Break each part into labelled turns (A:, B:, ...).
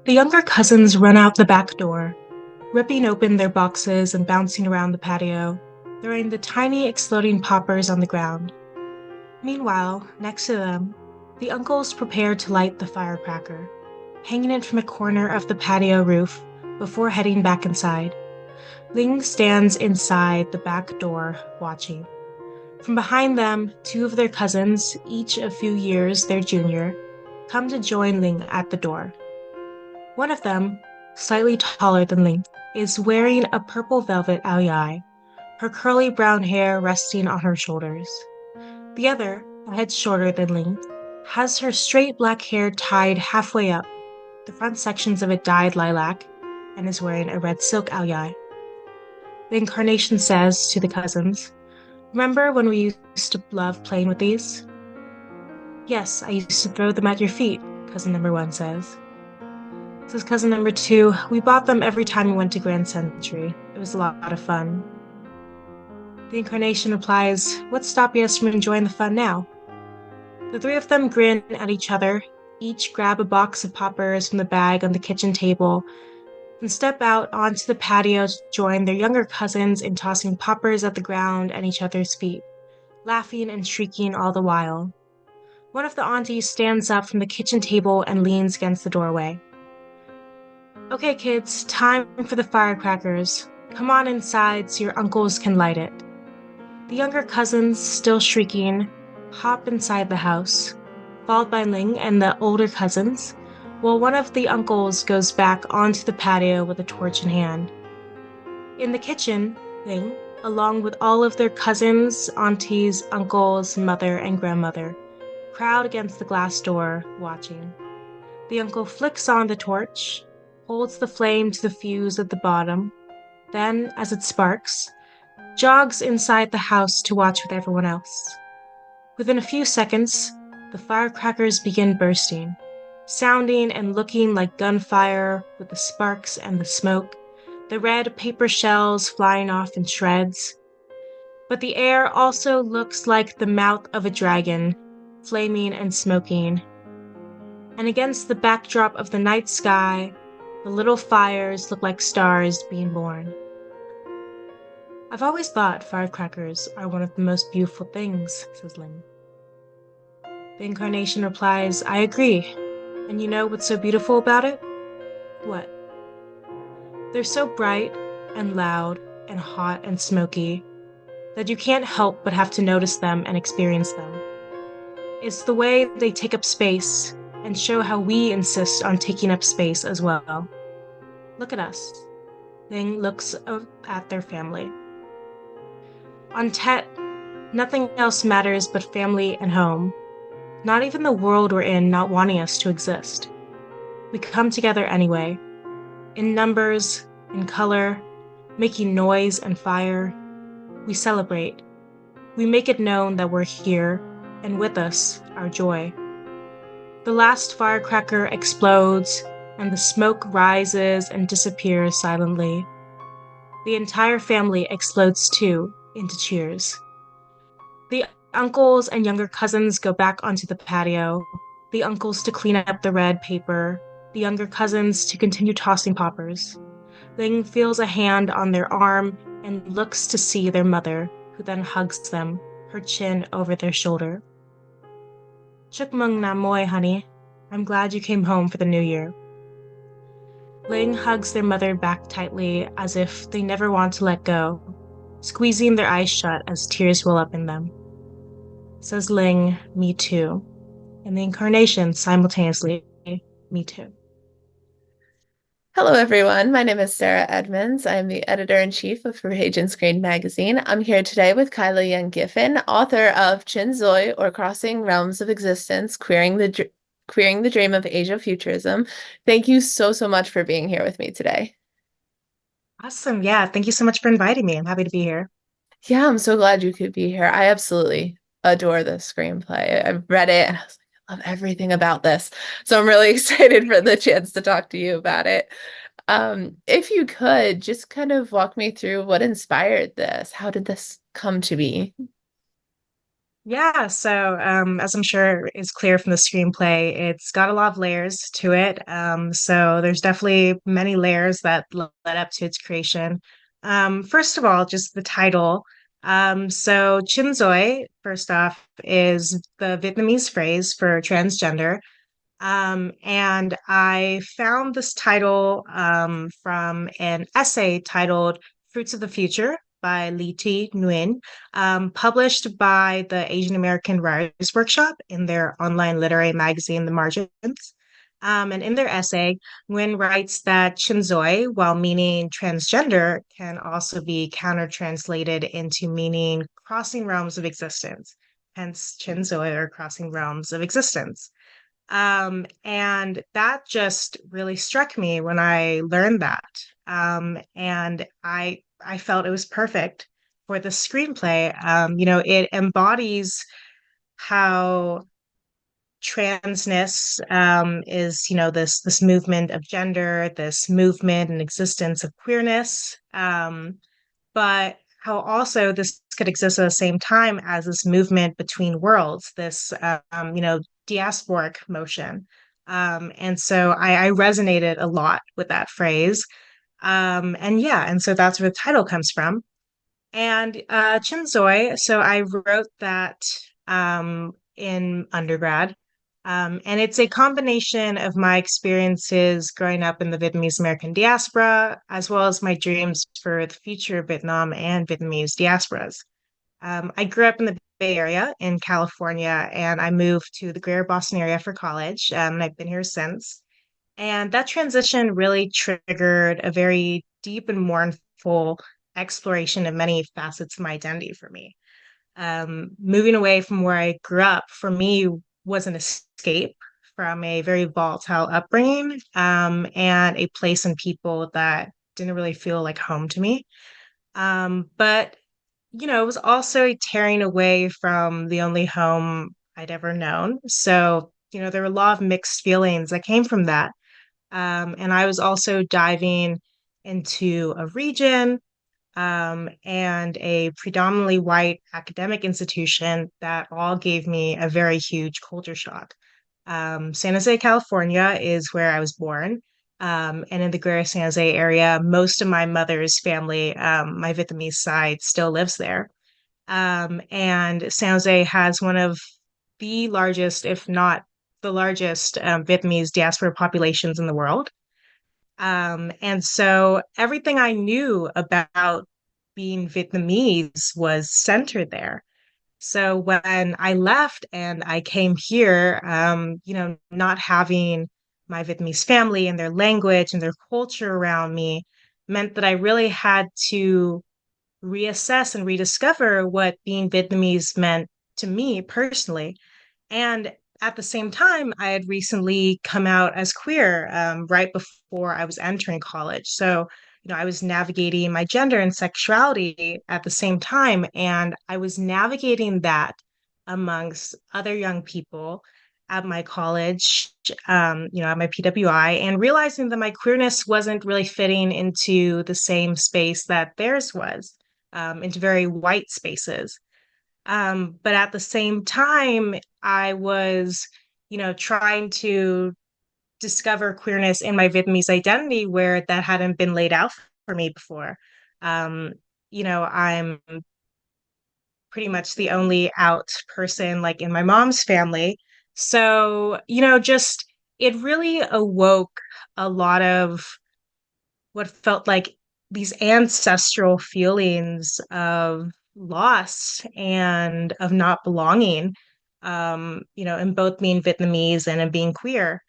A: The younger cousins run out the back door, ripping open their boxes and bouncing around the patio, throwing the tiny exploding poppers on the ground. Meanwhile, next to them, the uncles prepare to light the firecracker, hanging it from a corner of the patio roof before heading back inside. Ling stands inside the back door, watching. From behind them, two of their cousins, each a few years their junior, come to join Ling at the door. One of them, slightly taller than Ling, is wearing a purple velvet aoyai, her curly brown hair resting on her shoulders. The other, a head shorter than Ling, has her straight black hair tied halfway up, the front sections of it dyed lilac, and is wearing a red silk aoyai. The incarnation says to the cousins, "Remember when we used to love playing with these?" "Yes, I used to throw them at your feet," cousin number one says. Says cousin number two, "We bought them every time we went to Grand Century. It was a lot of fun." The incarnation replies, "What's stopping us from enjoying the fun now?" The three of them grin at each other, each grab a box of poppers from the bag on the kitchen table, and step out onto the patio to join their younger cousins in tossing poppers at the ground and each other's feet, laughing and shrieking all the while. One of the aunties stands up from the kitchen table and leans against the doorway. "Okay, kids, time for the firecrackers. Come on inside so your uncles can light it." The younger cousins, still shrieking, hop inside the house, followed by Ling and the older cousins, while one of the uncles goes back onto the patio with a torch in hand. In the kitchen, Ling, along with all of their cousins, aunties, uncles, mother, and grandmother, crowd against the glass door, watching. The uncle flicks on the torch, holds the flame to the fuse at the bottom, then, as it sparks, jogs inside the house to watch with everyone else. Within a few seconds, the firecrackers begin bursting, sounding and looking like gunfire with the sparks and the smoke, the red paper shells flying off in shreds. But the air also looks like the mouth of a dragon, flaming and smoking. And against the backdrop of the night sky, the little fires look like stars being born. "I've always thought firecrackers are one of the most beautiful things," says Ling. The incarnation replies, "I agree. And you know what's so beautiful about it?" "What?" "They're so bright and loud and hot and smoky that you can't help but have to notice them and experience them. It's the way they take up space and show how we insist on taking up space as well. Look at us." Ling looks at their family. "On Tet, nothing else matters but family and home. Not even the world we're in not wanting us to exist. We come together anyway, in numbers, in color, making noise and fire. We celebrate. We make it known that we're here, and with us, our joy. The last firecracker explodes, and the smoke rises and disappears silently. The entire family explodes too, into cheers. The uncles and younger cousins go back onto the patio, the uncles to clean up the red paper, the younger cousins to continue tossing poppers. Ling feels a hand on their arm and looks to see their mother, who then hugs them, her chin over their shoulder. "Chukmung na moy, honey. I'm glad you came home for the new year." Ling hugs their mother back tightly as if they never want to let go, squeezing their eyes shut as tears well up in them. Says Ling, "Me too." And the incarnation simultaneously, "Me too."
B: Hello, everyone. My name is Sarah Edmonds. I'm the editor-in-chief of For Page and Screen magazine. I'm here today with Kyla-Yen Giffin, author of Chinzoi, or Crossing Realms of Existence, Queering the Dream of Asia Futurism. Thank you so much for being here with me today.
A: Awesome. Yeah. Thank you so much for inviting me. I'm happy to be here.
B: Yeah, I'm so glad you could be here. I absolutely adore the screenplay. I've read it and I was like, I love everything about this. So I'm really excited for the chance to talk to you about it. If you could just kind of walk me through what inspired this. How did this come to be?
A: Yeah, so as I'm sure is clear from the screenplay, it's got a lot of layers to it. So there's definitely many layers that led up to its creation. First of all, just the title. So Chin Doi, first off, is the Vietnamese phrase for transgender. And I found this title from an essay titled Fruits of the Future by Lee Thi Nguyen, published by the Asian American Writers Workshop in their online literary magazine, The Margins. And in their essay, Nguyen writes that Chinzoi, while meaning transgender, can also be counter-translated into meaning crossing realms of existence, hence Chinzoi or crossing realms of existence. And that just really struck me when I learned that. And I felt it was perfect for the screenplay. It embodies how transness is, this movement of gender, this movement and existence of queerness. But how also this could exist at the same time as this movement between worlds, this diasporic motion. And so I resonated a lot with that phrase. And so that's where the title comes from. And Chinzoi, so I wrote that in undergrad. And it's a combination of my experiences growing up in the Vietnamese American diaspora, as well as my dreams for the future of Vietnam and Vietnamese diasporas. I grew up in the Bay Area in California, and I moved to the greater Boston area for college, and I've been here since. And that transition really triggered a very deep and mournful exploration of many facets of my identity for me. Moving away from where I grew up for me was an escape from a very volatile upbringing, and a place and people that didn't really feel like home to me. But it was also a tearing away from the only home I'd ever known. So, there were a lot of mixed feelings that came from that. And I was also diving into a region and a predominantly white academic institution that all gave me a very huge culture shock. San Jose, California is where I was born. And in the greater San Jose area, most of my mother's family, my Vietnamese side, still lives there. And San Jose has one of the largest, if not the largest, Vietnamese diaspora populations in the world. And so everything I knew about being Vietnamese was centered there. So when I left and I came here, not having my Vietnamese family and their language and their culture around me meant that I really had to reassess and rediscover what being Vietnamese meant to me personally. And at the same time, I had recently come out as queer right before I was entering college. So, I was navigating my gender and sexuality at the same time. And I was navigating that amongst other young people at my college, at my PWI, and realizing that my queerness wasn't really fitting into the same space that theirs was, into very white spaces. But at the same time, I was, trying to discover queerness in my Vietnamese identity where that hadn't been laid out for me before. Um, I'm pretty much the only out person like in my mom's family. So, just it really awoke a lot of what felt like these ancestral feelings of loss and of not belonging, in both being Vietnamese and in being queer.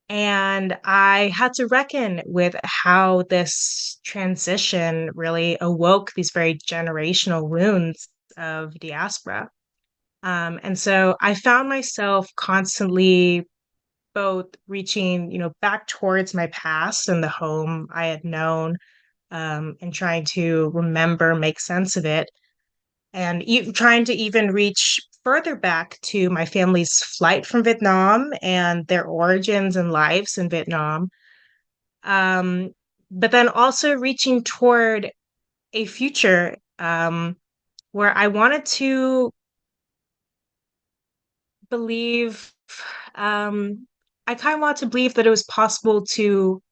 A: And I had to reckon with how this transition really awoke these very generational wounds of diaspora. And so I found myself constantly both reaching, back towards my past and the home I had known, and trying to remember, make sense of it, and trying to even reach further back to my family's flight from Vietnam and their origins and lives in Vietnam. Um, but then also reaching toward a future where I wanted to believe, um, I kind of want to believe that it was possible to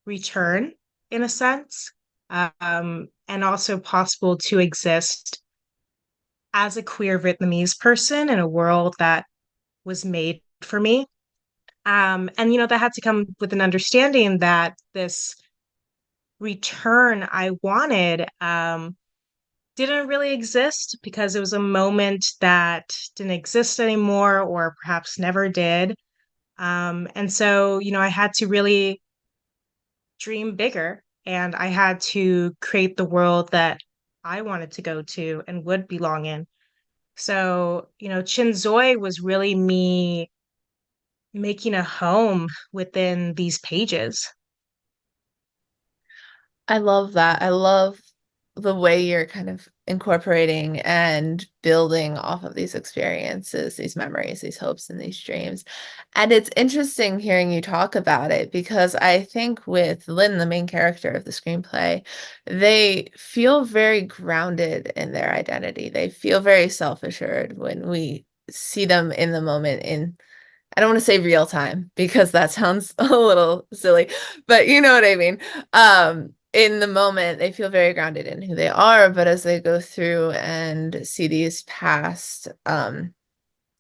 A: return in a sense, and also possible to exist as a queer Vietnamese person in a world that was made for me. And that had to come with an understanding that this return I wanted didn't really exist because it was a moment that didn't exist anymore or perhaps never did. And so, I had to really dream bigger and I had to create the world that I wanted to go to and would belong in. So, Chinzoi was really me making a home within these pages.
B: I love that. I love the way you're kind of incorporating and building off of these experiences, these memories, these hopes, and these dreams. And it's interesting hearing you talk about it because I think with Lynn, the main character of the screenplay, they feel very grounded in their identity. They feel very self-assured when we see them in the moment in I don't want to say real time because that sounds a little silly, but you know what I mean. In the moment, they feel very grounded in who they are, but as they go through and see these past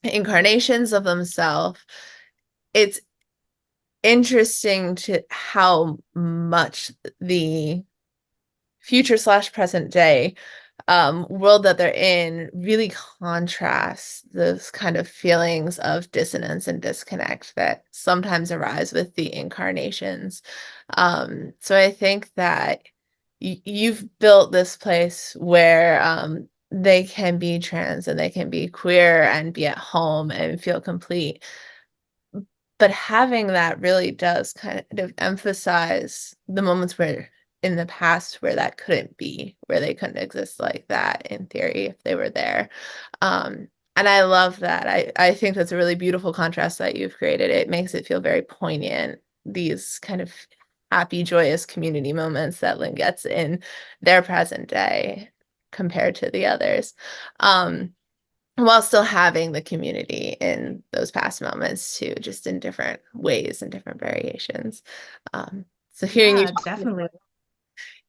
B: incarnations of themselves, it's interesting to how much the future slash present day world that they're in really contrasts those kind of feelings of dissonance and disconnect that sometimes arise with the incarnations. So I think that you've built this place where they can be trans and they can be queer and be at home and feel complete. But having that really does kind of emphasize the moments where in the past where that couldn't be, where they couldn't exist like that in theory if they were there. And I love that. I think that's a really beautiful contrast that you've created. It makes it feel very poignant, these kind of happy, joyous community moments that Lynn gets in their present day compared to the others. While still having the community in those past moments too, just in different ways and different variations. So hearing you
A: Yeah,
B: talk,
A: definitely.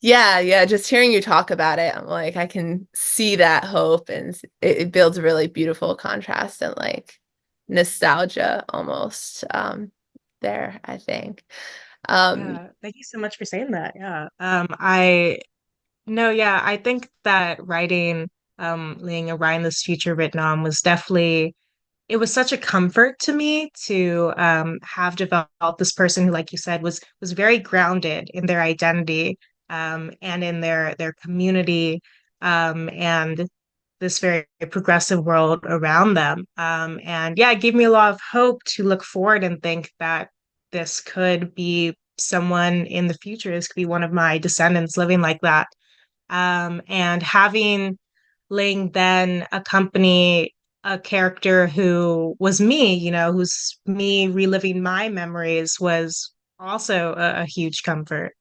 B: yeah, just hearing you talk about it, I'm like, I can see that hope and it builds a really beautiful contrast and like nostalgia almost there, I think. Um,
A: Yeah, thank you so much for saying that. Yeah. I No, yeah, I think that writing Ling Orion This Future Vietnam was definitely it was such a comfort to me to have developed this person who, like you said, was very grounded in their identity and in their community and this very progressive world around them. And yeah, it gave me a lot of hope to look forward and think that this could be someone in the future. This could be one of my descendants living like that. And having Ling then accompany a character who was me, who's me reliving my memories was also a huge comfort.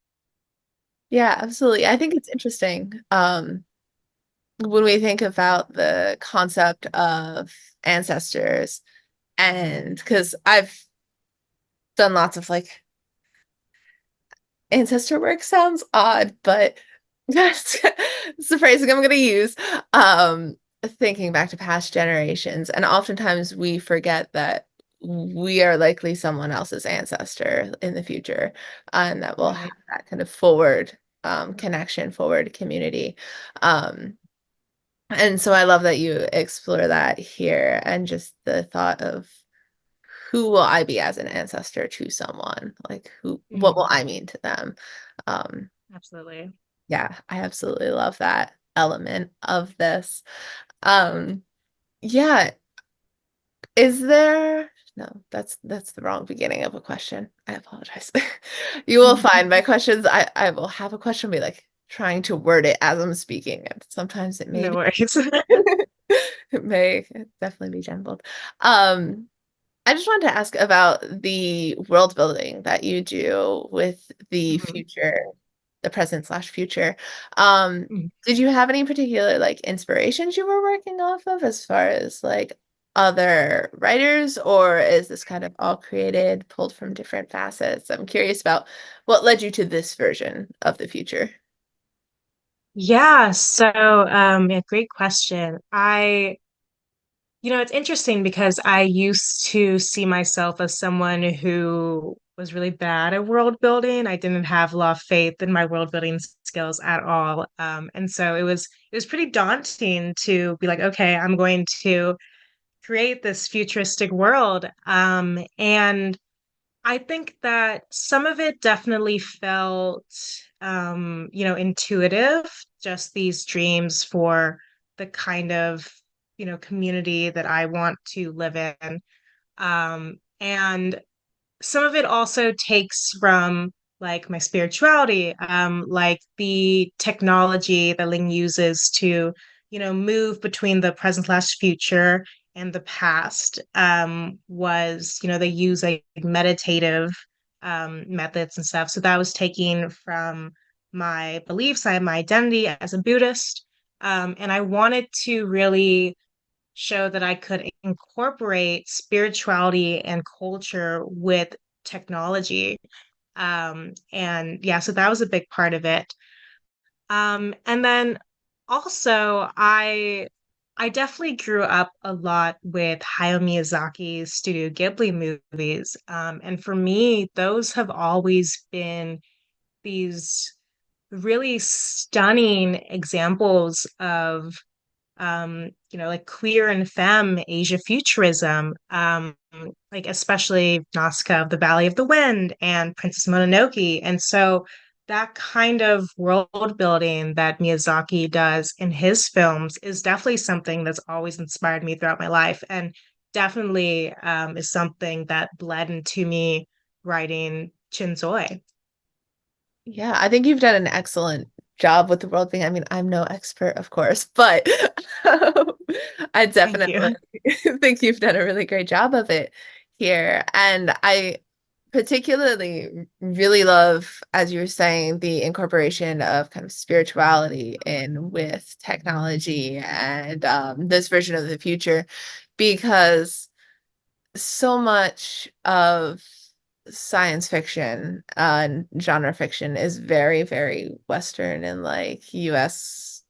B: yeah, absolutely. I think it's interesting. When we think about the concept of ancestors, and because I've done lots of like ancestor work sounds odd, but that's the phrasing I'm going to use. Thinking back to past generations, and oftentimes we forget that we are likely someone else's ancestor in the future, and that will have
A: Right.
B: that kind of forward connection, forward community. Um, And so I love that you explore that here and just the thought of who will I be as an ancestor to someone? Like what will
A: Mhm.
B: I mean to them? Um,
A: Absolutely.
B: yeah, I absolutely love that element of this. Um, yeah, is there no, that's the wrong beginning of a question. I apologize. You will find my questions. I will have a question be like trying to word it as I'm speaking, and sometimes it may
A: No
B: be
A: worries.
B: it may definitely be jumbled. Um, I just wanted to ask about the world building that you do with the
A: Mhm.
B: future, the present slash future.
A: Mhm.
B: Did you have any particular like inspirations you were working off of as far as like other writers, or is this kind of all created, pulled from different facets? I'm curious about what led you to this version of the future.
A: Yeah, yeah, great question. It's interesting because I used to see myself as someone who was really bad at world building. I didn't have a lot of faith in my world building skills at all. And so it was pretty daunting to be like, okay, I'm going to create this futuristic world. And I think that some of it definitely felt, intuitive, just these dreams for the kind of, community that I want to live in. And some of it also takes from like my spirituality, like the technology that Ling uses to, move between the present slash future and the past, was, they use like meditative methods and stuff. So that was taken from my beliefs. I have my identity as a Buddhist. And I wanted to really show that I could incorporate spirituality and culture with technology. And yeah, so that was a big part of it. And then also I definitely grew up a lot with Hayao Miyazaki's Studio Ghibli movies. And for me, those have always been these really stunning examples of like queer and femme Asia futurism, like especially Nausicaa of the Valley of the Wind and Princess Mononoke. And so that kind of world building that Miyazaki does in his films is definitely something that's always inspired me throughout my life, and definitely is something that bled into me writing Chinzoi.
B: Yeah, I think you've done an excellent job with the world thing. I mean, I'm no expert, of course, but um, I
A: Thank
B: definitely
A: you.
B: think you've done a really great job of it here. And I particularly really love, as you were saying, the incorporation of kind of spirituality in with technology and this version of the future, because so much of science fiction and genre fiction is very, very Western and like US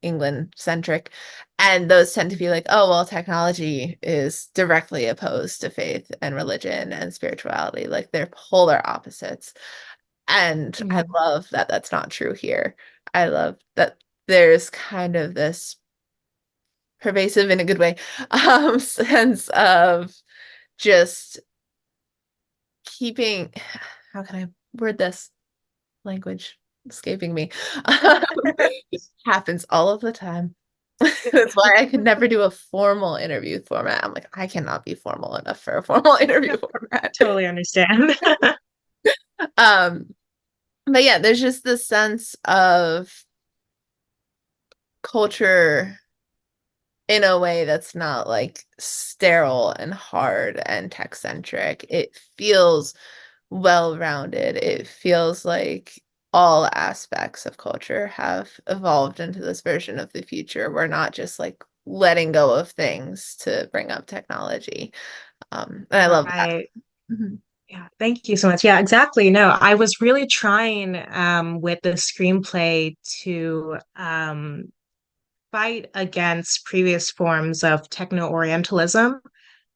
B: England centric. And those tend to be like, oh, well, technology is directly opposed to faith and religion and spirituality. Like they're polar opposites. And I
A: Mhm.
B: love that that's not true here. I love that there's kind of this pervasive in a good way sense of just keeping, how can I word this? Language escaping me. Happens all of the time. That's why I could never do a formal interview format. I'm like, I cannot be formal enough for a formal interview format.
A: Totally understand.
B: Um, but yeah, there's just this sense of culture in a way that's not like sterile and hard and tech centric. It feels well-rounded. It feels like all aspects of culture have evolved into this version of the future. We're not just like letting go of things to bring up technology. And I love that.
A: Right.
B: Mhm.
A: Yeah, thank you so much. Yeah, exactly. No, I was really trying with the screenplay to fight against previous forms of techno-Orientalism.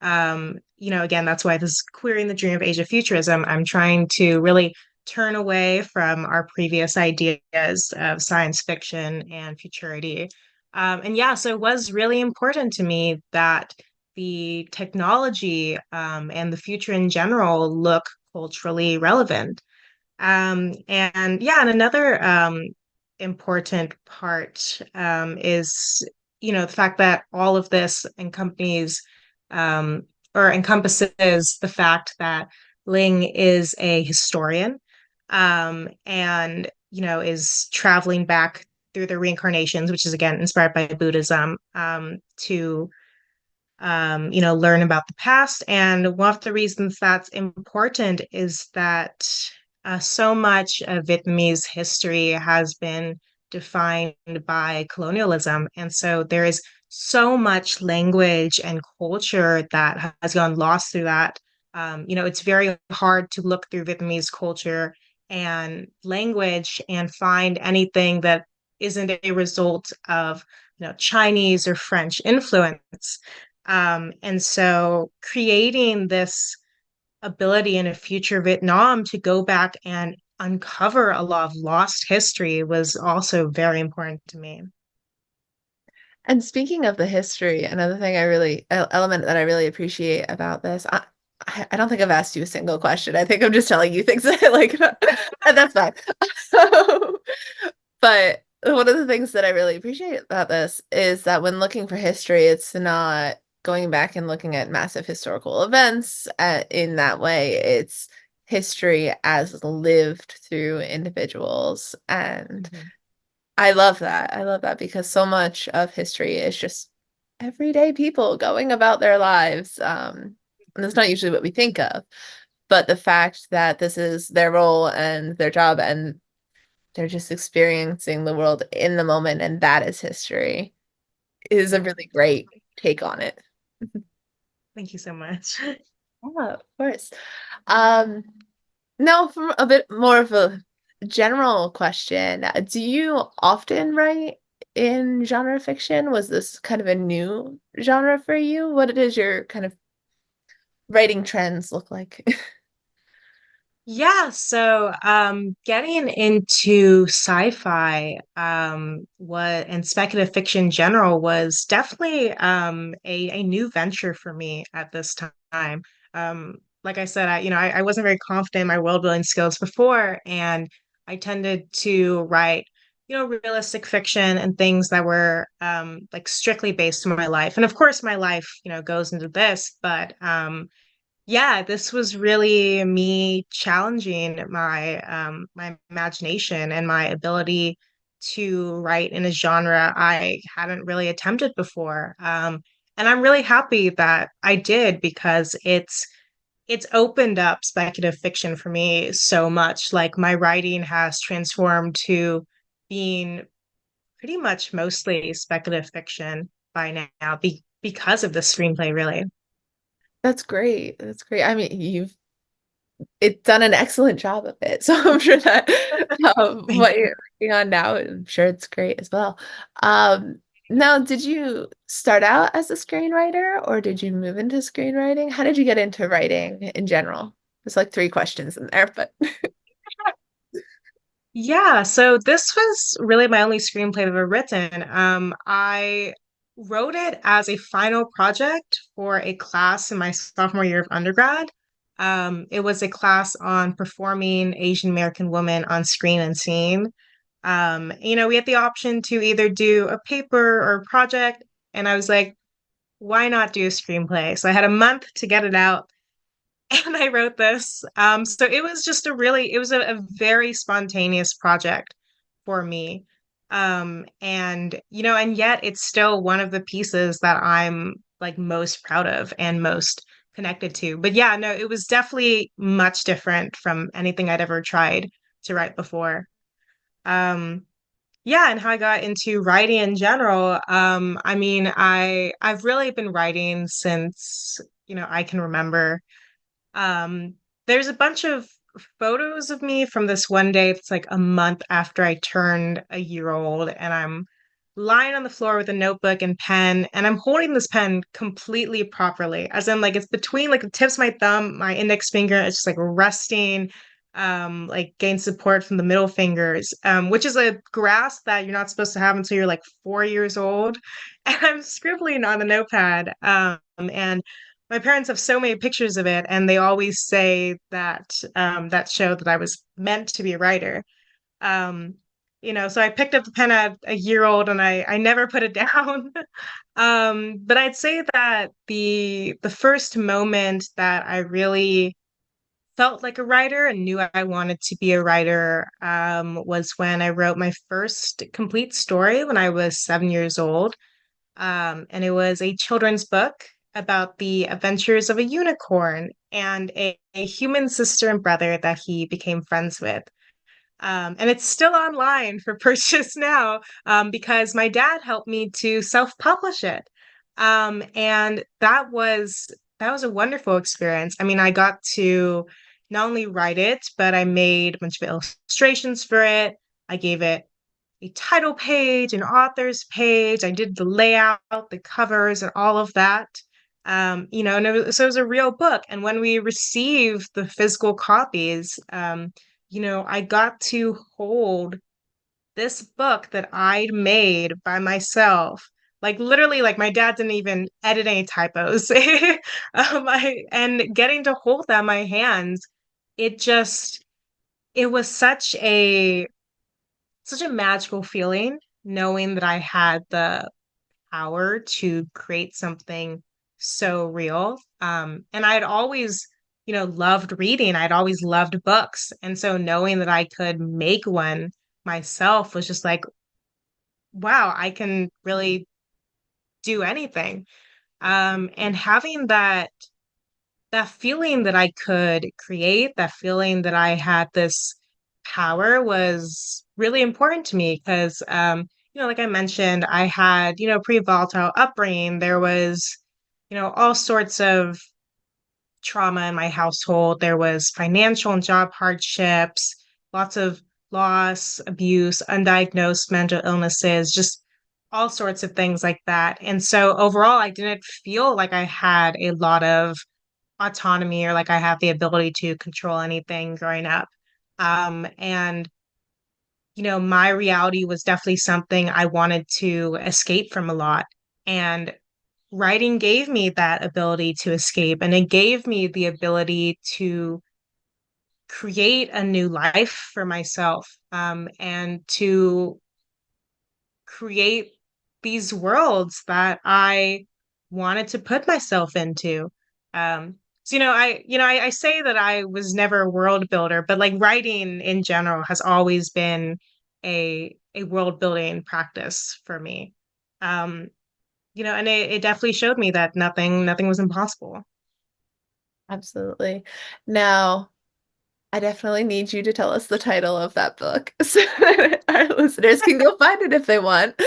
A: Again, that's why this is queering the dream of Asia futurism. I'm trying to really turn away from our previous ideas of science fiction and futurity. And yeah, so it was really important to me that the technology and the future in general look culturally relevant. And yeah, and another important part is, the fact that all of this um, encompasses the fact that Ling is a historian, and, is traveling back through the reincarnations, which is again inspired by Buddhism, to learn about the past. And one of the reasons that's important is that so much of Vietnamese history has been defined by colonialism. And so there is so much language and culture that has gone lost through that. It's very hard to look through Vietnamese culture and language and find anything that isn't a result of, Chinese or French influence. And so creating this ability in a future Vietnam to go back and uncover a lot of lost history was also very important to me.
B: And speaking of the history, another thing element that I really appreciate about this, I don't think I've asked you a single question. I think I'm just telling you things that I like, and that's fine. But one of the things that I really appreciate about this is that when looking for history, it's not going back and looking at massive historical events in that way. It's history as lived through individuals. And
A: Mhm.
B: I love that. I love that because so much of history is just everyday people going about their lives. And that's not usually what we think of. But the fact that this is their role and their job and they're just experiencing the world in the moment, and that is history, is a
A: Yeah,
B: really great take on it.
A: thank you so much.
B: Yeah, of course. Um, Now, from a bit more of a general question, do you often write in genre fiction? Was this kind of a new genre for you? What does your kind of writing trends look like?
A: Yeah, so getting into sci-fi what and speculative fiction in general was definitely a new venture for me at this time. Like I said, I wasn't very confident in my world building skills before, and I tended to write, realistic fiction and things that were like strictly based on my life. And of course my life, goes into this, but yeah, this was really me challenging my imagination and my ability to write in a genre I hadn't really attempted before. And I'm really happy that I did because it's opened up speculative fiction for me so much. Like my writing has transformed to being pretty much mostly speculative fiction by now because of the screenplay, really.
B: That's great. That's great. I mean, you've it's done an excellent job of it. So I'm sure that
A: Thank
B: what
A: you.
B: you're working on now, I'm sure it's great as well. Um, Now, did you start out as a screenwriter or did you move into screenwriting? How did you get into writing in general? There's like three questions in there, but
A: Yeah, so this was really my only screenplay I've ever written. I wrote it as a final project for a class in my sophomore year of undergrad. It was a class on performing Asian American women on screen and scene. We had the option to either do a paper or a project, and I was like, why not do a screenplay? So I had a month to get it out, and I wrote this. So it was just it was a very spontaneous project for me. And yet it's still one of the pieces that I'm like most proud of and most connected to. But yeah, no, it was definitely much different from anything I'd ever tried to write before. Um, yeah, and how I got into writing in general. I mean, I've really been writing since, I can remember. um, there's a bunch of photos of me from this one day. It's like a month after I turned a year old, and I'm lying on the floor with a notebook and pen, and I'm holding this pen completely properly, as in like it's between like the tips of my thumb, my index finger. It's just like resting, like gain support from the middle fingers, which is a grasp that you're not supposed to have until you're like 4 years old. And I'm scribbling on the notepad, and my parents have so many pictures of it, and they always say that that showed that I was meant to be a writer. Um, so I picked up the pen at a year old, and I never put it down. But I'd say that the first moment that I really felt like a writer and knew I wanted to be a writer was when I wrote my first complete story when I was 7 years old. And it was a children's book about the adventures of a unicorn and a human sister and brother that he became friends with. And it's still online for purchase now, because my dad helped me to self-publish it. And that was a wonderful experience. I mean, I got to not only write it, but I made a bunch of illustrations for it. I gave it a title page, an author's page. I did the layout, the covers, and all of that. And so it was a real book. And when we received the physical copies, I got to hold this book that I'd made by myself. Like literally, like my dad didn't even edit any typos. And getting to hold that in my hands, it just it was such a magical feeling knowing that I had the power to create something so real. And I'd always, loved reading. I'd always loved books. And so knowing that I could make one myself was just like, wow, I can really do anything. And having that feeling that I could create, that feeling that I had this power was really important to me because, like I mentioned, I had, pretty volatile upbringing. There was, all sorts of trauma in my household. There was financial and job hardships, lots of loss, abuse, undiagnosed mental illnesses, just all sorts of things like that. And so overall, I didn't feel like I had a lot of autonomy or like I have the ability to control anything growing up. And my reality was definitely something I wanted to escape from a lot. And writing gave me that ability to escape, and it gave me the ability to create a new life for myself, and to create these worlds that I wanted to put myself into. I say that I was never a world builder, but like writing in general has always been a world building practice for me. Um, and it definitely showed me that nothing was impossible.
B: Absolutely. Now, I definitely need you to tell us the title of that book so that our listeners can go find it if they want.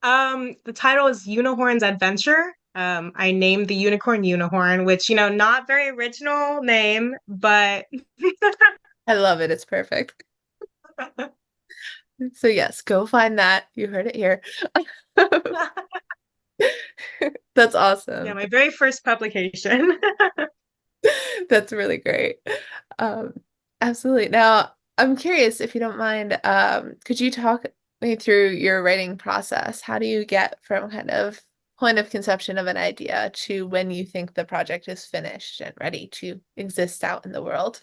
A: The title is Unicorn's Adventure. I named the unicorn Unicorn, which, not very original name, but
B: I love it. It's perfect. So yes, go find that. You heard it here. That's
A: yeah,
B: awesome.
A: my very first publication.
B: That's really great. Um, Absolutely. Now, I'm curious if you don't mind, could you talk me through your writing process? How do you get from kind of point of conception of an idea to when you think the project is finished and ready to exist out in the world?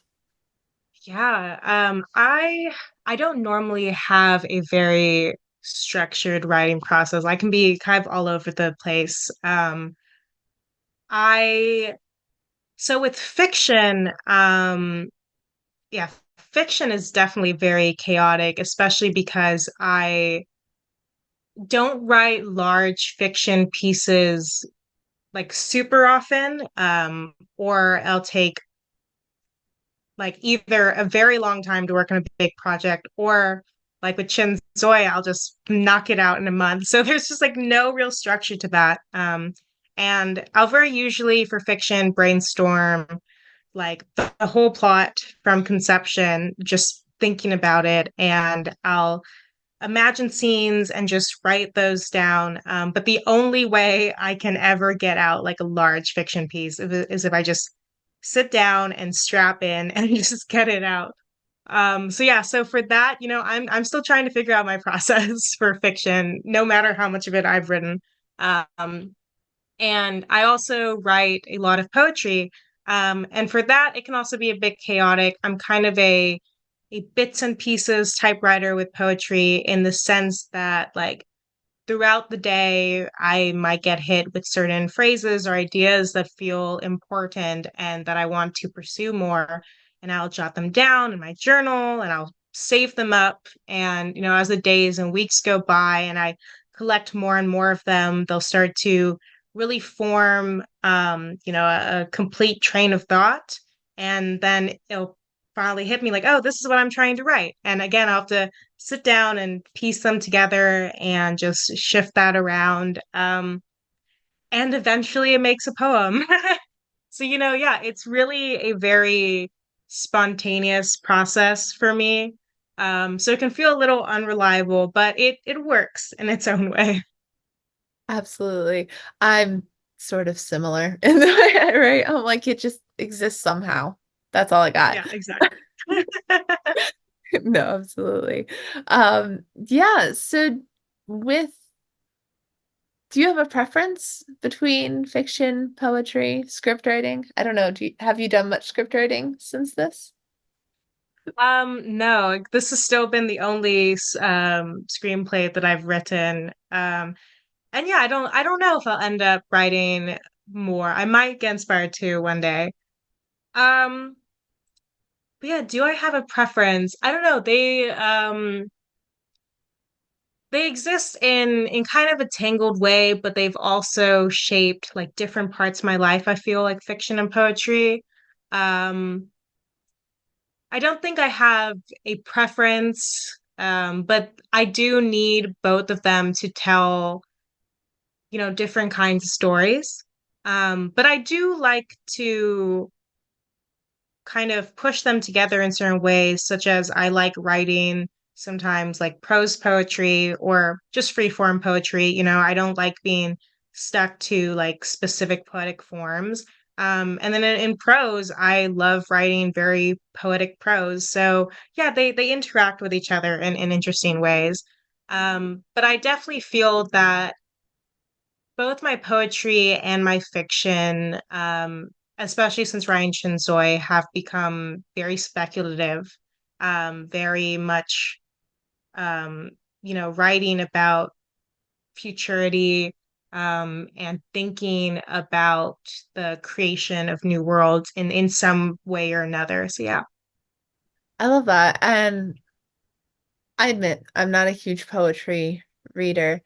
A: Yeah, I don't normally have a very structured writing process. I can be kind of all over the place. I so with fiction, yeah, fiction is definitely very chaotic, especially because I don't write large fiction pieces like super often, or I'll take like either a very long time to work on a big project, or like with Chin Zoy, I'll just knock it out in a month. So there's just like no real structure to that. And I'll very usually for fiction brainstorm like the whole plot from conception, just thinking about it, and I'll imagine scenes and just write those down. But the only way I can ever get out like a large fiction piece is if I just sit down and strap in and just get it out. So yeah, so for that, I'm still trying to figure out my process for fiction, no matter how much of it I've written. Um, and I also write a lot of poetry. And for that, it can also be a bit chaotic. I'm kind of a bits and pieces typewriter with poetry in the sense that like throughout the day, I might get hit with certain phrases or ideas that feel important and that I want to pursue more. And I'll jot them down in my journal and I'll save them up. And, as the days and weeks go by and I collect more and more of them, they'll start to really form, a complete train of thought. And then it'll finally hit me like, oh, this is what I'm trying to write. And again, I'll have to sit down and piece them together and just shift that around. And eventually it makes a poem. So, yeah, it's really a very spontaneous process for me. So it can feel a little unreliable, but it works in its own way.
B: Absolutely. I'm sort of similar in the way I write. I'm like, it just exists somehow. That's all I got.
A: Yeah, exactly.
B: No, absolutely. Yeah, so with do you have a preference between fiction, poetry, script writing? I don't know. Have you done much script writing since this?
A: No, this has still been the only screenplay that I've written. And yeah, I don't know if I'll end up writing more. I might get inspired to one day. Um, but yeah, do I have a preference? I don't know. They exist in kind of a tangled way, but they've also shaped like different parts of my life. I feel like fiction and poetry. Um, I don't think I have a preference, but I do need both of them to tell, different kinds of stories. But I do like to kind of push them together in certain ways, such as I like writing sometimes like prose poetry or just free form poetry. I don't like being stuck to like specific poetic forms. And then in prose, I love writing very poetic prose. So yeah, they interact with each other in interesting ways. But I definitely feel that both my poetry and my fiction, especially since Ryan Shinzoi, have become very speculative, very much, um, writing about futurity, and thinking about the creation of new worlds in some way or another. So yeah.
B: I love that. And I admit I'm not a huge poetry reader,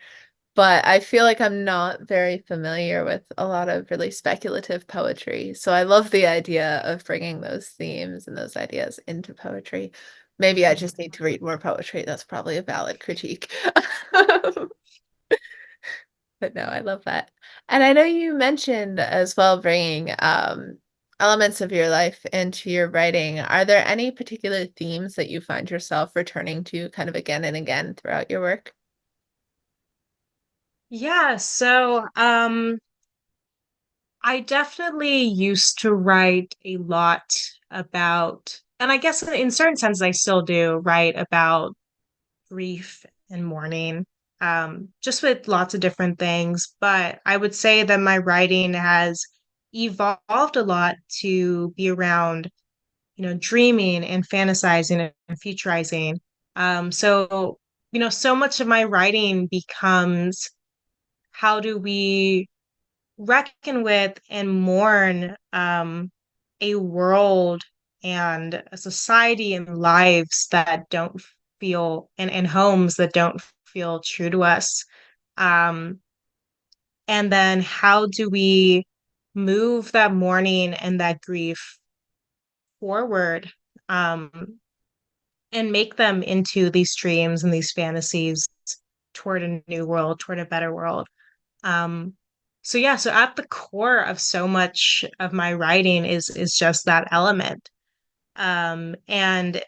B: but I feel like I'm not very familiar with a lot of really speculative poetry. So I love the idea of bringing those themes and those ideas into poetry. Maybe I just need to read more poetry. That's probably a valid critique. But no, I love that. And I know you mentioned as well bringing elements of your life into your writing. Are there any particular themes that you find yourself returning to kind of again and again throughout your work?
A: Yeah, so I definitely used to write a lot about, and I guess in certain senses I still do write about grief and mourning, just with lots of different things. But I would say that my writing has evolved a lot to be around, dreaming and fantasizing and futurizing. So, so much of my writing becomes how do we reckon with and mourn, a world and a society and lives that don't feel and homes that don't feel true to us. Um, and then how do we move that mourning and that grief forward, um, and make them into these dreams and these fantasies toward a new world, toward a better world. Um, so yeah, so at the core of so much of my writing is just that element. And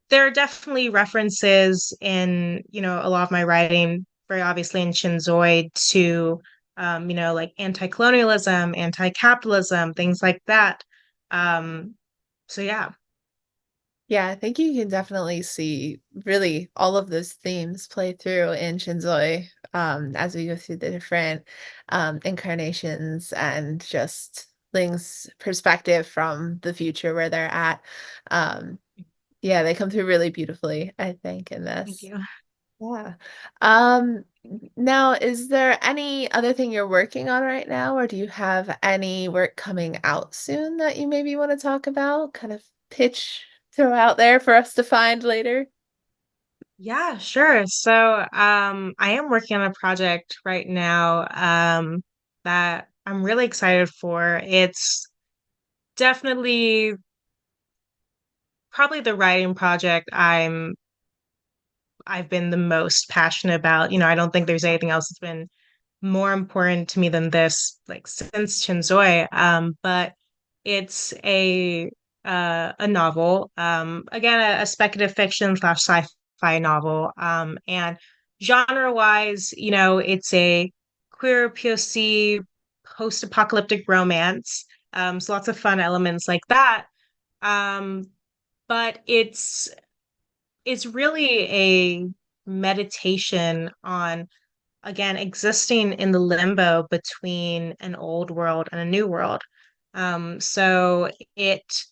A: there are definitely references in, a lot of my writing, very obviously in Shinzoi to, like anti-colonialism, anti-capitalism, things like that. Um, so yeah.
B: Yeah, I think you can definitely see really all of those themes play through in Shinzoi as we go through the different incarnations and just Ling's perspective from the future where they're at. Um, yeah, they come through really beautifully, I think, in
A: Thank
B: this.
A: you.
B: Yeah. Um, Now, is there any other thing you're working on right now, or do you have any work coming out soon that you maybe want to talk about? Kind of pitch, throw out there for us to find later?
A: Yeah, sure. So, I am working on a project right now, that I'm really excited for. It's definitely probably the writing project I've been the most passionate about. I don't think there's anything else that's been more important to me than this, like since Chinzoi. But it's a novel, again, a speculative fiction slash sci-fi novel. And genre-wise, it's a queer POC post-apocalyptic romance. So lots of fun elements like that. Um, but it's really a meditation on, again, existing in the limbo between an old world and a new world. So it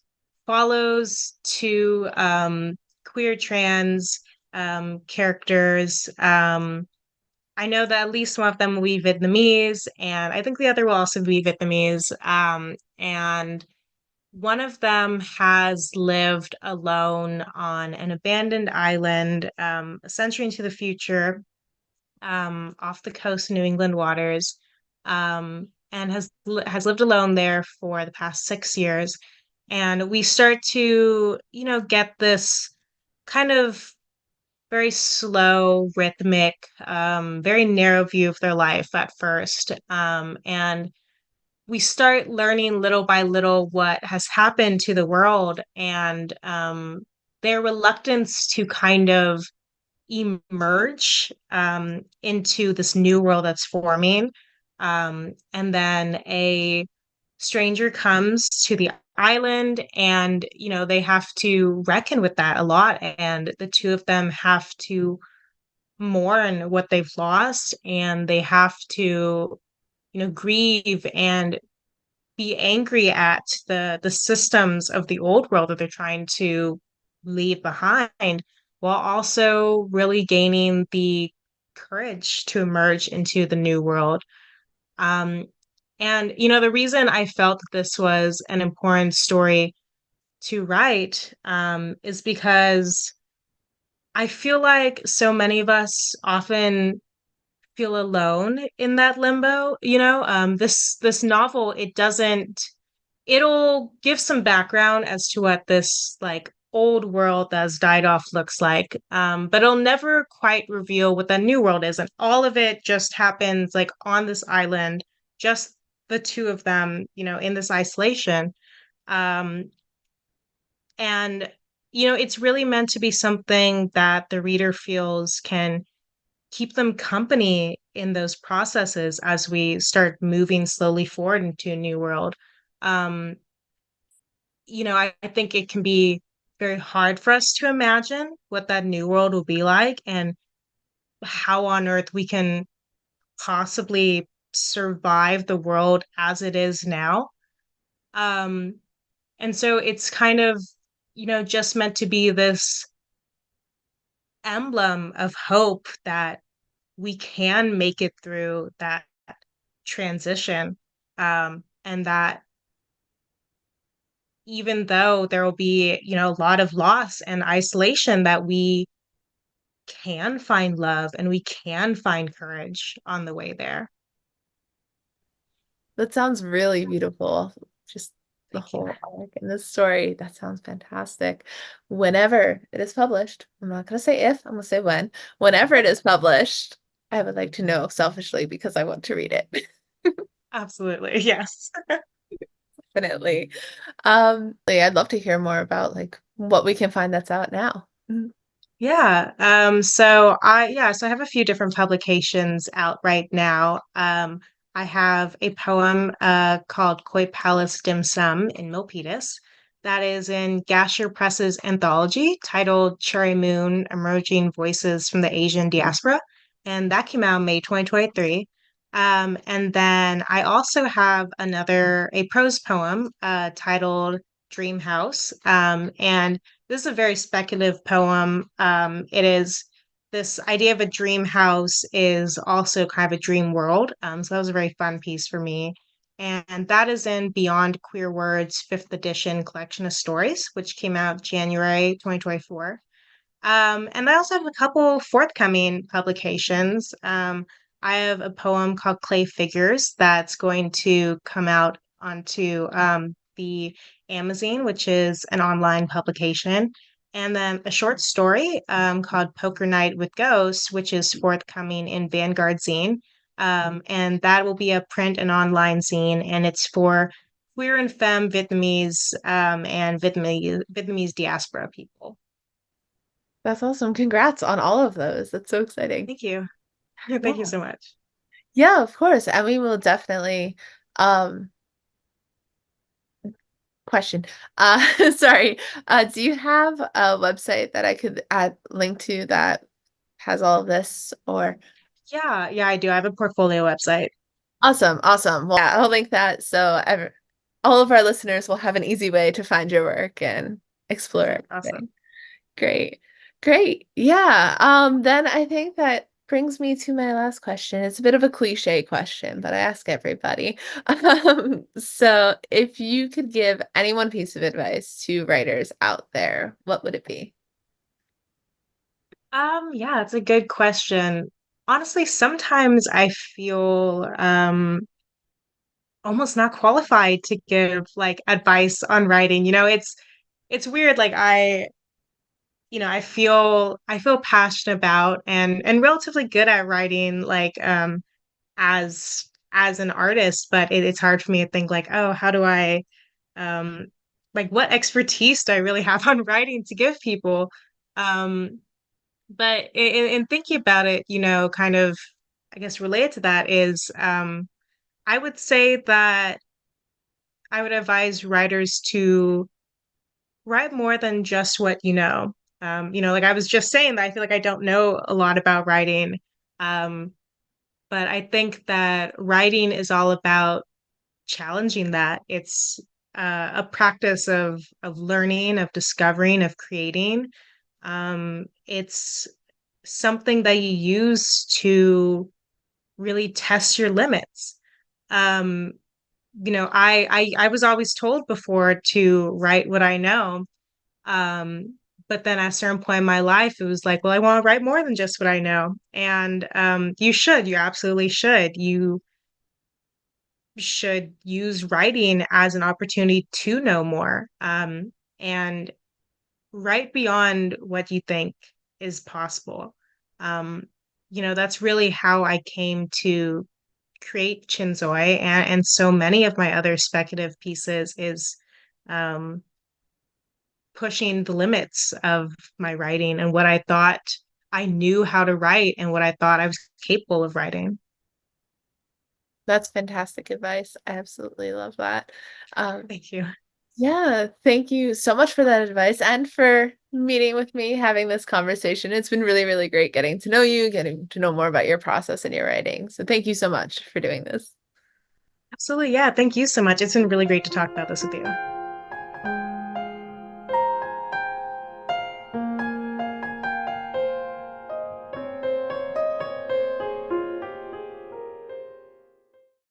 A: follows two queer trans characters. I know that at least one of them will be Vietnamese, and I think the other will also be Vietnamese. And one of them has lived alone on an abandoned island a century into the future, off the coast of New England waters, and has lived alone there for the past 6 years. And we start to, get this kind of very slow, rhythmic, very narrow view of their life at first. And we start learning little by little what has happened to the world, and their reluctance to kind of emerge into this new world that's forming. And then a stranger comes to the island, and they have to reckon with that a lot, and the two of them have to mourn what they've lost, and they have to grieve and be angry at the systems of the old world that they're trying to leave behind, while also really gaining the courage to emerge into the new world. Um, and the reason I felt that this was an important story to write, is because I feel like so many of us often feel alone in that limbo. This novel, it'll give some background as to what this like old world that's died off looks like, but it'll never quite reveal what the new world is, and all of it just happens like on this island, just the two of them, in this isolation. Um, and it's really meant to be something that the reader feels can keep them company in those processes as we start moving slowly forward into a new world. Um, I think it can be very hard for us to imagine what that new world will be like, and how on earth we can possibly survive the world as it is now. Um, and so it's kind of, just meant to be this emblem of hope that we can make it through that transition. And that even though there will be, a lot of loss and isolation, that we can find love and we can find courage on the way there.
B: That sounds really beautiful. Just the
A: Thank you.
B: whole arc and the story. That sounds fantastic. Whenever it is published, I'm not going to say if, I'm going to say when. Whenever it is published, I would like to know selfishly because I want to read it.
A: Absolutely. Yes.
B: Definitely. Yeah, I'd love to hear more about like what we can find that's out now. Mhm.
A: Yeah. So I have a few different publications out right now. I have a poem called Koi Palace Dim Sum in Milpitas that is in Gasher Press's anthology titled Cherry Moon: Emerging Voices from the Asian Diaspora. And that came out in May 2023. And then I also have a prose poem titled Dream House. And this is a very speculative poem. It is This idea of a dream house is also kind of a dream world. So that was a very fun piece for me. And that is in Beyond Queer Words, fifth edition collection of stories, which came out January 2024. And I also have a couple forthcoming publications. I have a poem called Clay Figures that's going to come out onto the Amazon, which is an online publication, and then a short story called Poker Night with Ghosts, which is forthcoming in Vanguard Zine. And that will be a print and online zine, and it's for queer and femme Vietnamese and Vietnamese diaspora people.
B: That's awesome. Congrats on all of those. That's so exciting.
A: Thank you. Thank you
B: Yeah.
A: so much.
B: Yeah, of course. And we will definitely um question. Sorry. Do you have a website that I could add link to that has all of this or
A: Yeah, I do. I have a portfolio website.
B: awesome, awesome. Well, yeah, I'll link that so all of our listeners will have an easy way to find your work and explore
A: Awesome.
B: everything. Great. Great. Yeah. Then I think that brings me to my last question. It's a bit of a cliche question, but I ask everybody. So if you could give any one piece of advice to writers out there, what would it be?
A: Yeah, it's a good question. Honestly, sometimes I feel almost not qualified to give like advice on writing. It's weird. Like I feel passionate about and relatively good at writing like as an artist, but it's hard for me to think like, oh, how do I um like what expertise do I really have on writing to give people? Um but in thinking about it, kind of I guess related to that is I would say that I would advise writers to write more than just what you know. Like I was just saying that I feel like I don't know a lot about writing. Um, but I think that writing is all about challenging that. It's a practice of learning, of discovering, of creating. It's something that you use to really test your limits. Um, I was always told before to write what I know. But then at a certain point in my life, it was like, well, I want to write more than just what I know. And you absolutely should. You should use writing as an opportunity to know more. And write beyond what you think is possible. Um, that's really how I came to create Chinzoi and so many of my other speculative pieces is um, pushing the limits of my writing and what I thought I knew how to write and what I thought I was capable of writing.
B: That's fantastic advice. I absolutely love that. Um,
A: Thank you.
B: yeah, thank you so much for that advice and for meeting with me, having this conversation. It's been really, really great getting to know you, getting to know more about your process and your writing. So thank you so much for doing this.
A: Absolutely. Yeah. Thank you so much. It's been really great to talk about this with you.